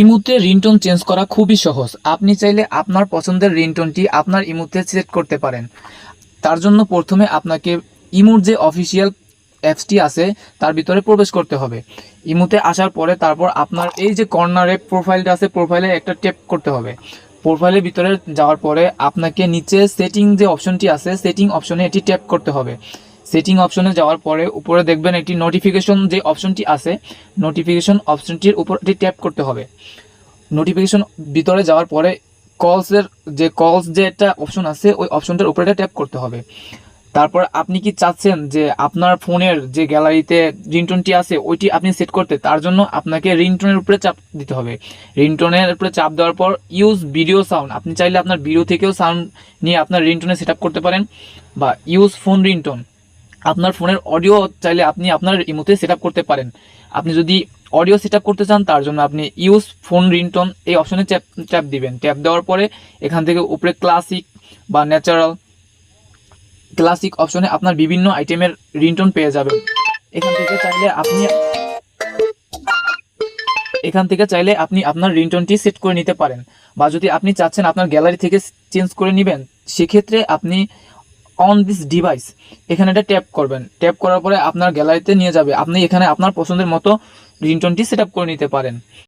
ইমোতে ringtone change করা খুবই সহজ। আপনি চাইলে আপনার পছন্দের রিংটোনটি আপনার ইমোতে সেট করতে পারেন। তার জন্য প্রথমে আপনাকে ইমোর যে অফিসিয়াল অ্যাপসটি আছে তার ভিতরে প্রবেশ করতে হবে। ইমোতে আসার পরে তারপর আপনার এই যে কর্নারে প্রোফাইলটা আছে, প্রোফাইলে একটা ট্যাপ করতে হবে। প্রোফাইলের ভিতরে যাওয়ার পরে আপনাকে নিচে সেটিং যে অপশনটি আছে, সেটিং অপশনে এটি ট্যাপ করতে হবে। সেটিং অপশনে যাওয়ার পরে উপরে দেখবেন একটি নোটিফিকেশন যে অপশনটি আছে, নোটিফিকেশন অপশনটির উপর এটি ট্যাপ করতে হবে। নোটিফিকেশন ভিতরে যাওয়ার পরে কলস যে একটা অপশন আছে ওই অপশনটার উপরে ট্যাপ করতে হবে। তারপর আপনি কি চাচ্ছেন যে আপনার ফোনের যে গ্যালারিতে রিংটোনটি আছে ওইটি আপনি সেট করতে, তার জন্য আপনাকে রিংটোনের উপরে চাপ দিতে হবে। রিংটোনের উপরে চাপ দেওয়ার পর ইউজ ভিডিও সাউন্ড, আপনি চাইলে আপনার ভিডিও থেকেও সাউন্ড নিয়ে আপনার রিংটোনে সেট আপ করতে পারেন। বা ইউজ ফোন রিংটোন, আপনার ফোনের অডিও চাইলে আপনি আপনার ইমোতে সেট আপ করতে পারেন। আপনি যদি অডিও সেট আপ করতে চান তার জন্য আপনি ইউজ ফোন রিংটোন এই অপশনে ট্যাপ দিবেন। ট্যাপ দেওয়ার পরে এখান থেকে উপরে ক্লাসিক বা ন্যাচারাল, ক্লাসিক অপশনে আপনার বিভিন্ন আইটেমের রিংটোন পেয়ে যাবেন। এখান থেকে চাইলে আপনি আপনার রিংটোনটি সেট করে নিতে পারেন। বা যদি আপনি চাচ্ছেন আপনার গ্যালারি থেকে চেঞ্জ করে নেবেন, সেক্ষেত্রে আপনি অন দিস ডিভাইস এখানে একটা ট্যাপ করবেন। ট্যাপ করার পরে আপনার গ্যালারিতে নিয়ে যাবে, আপনি এখানে আপনার পছন্দের মতো রিংটোনটি সেট আপ করে নিতে পারেন।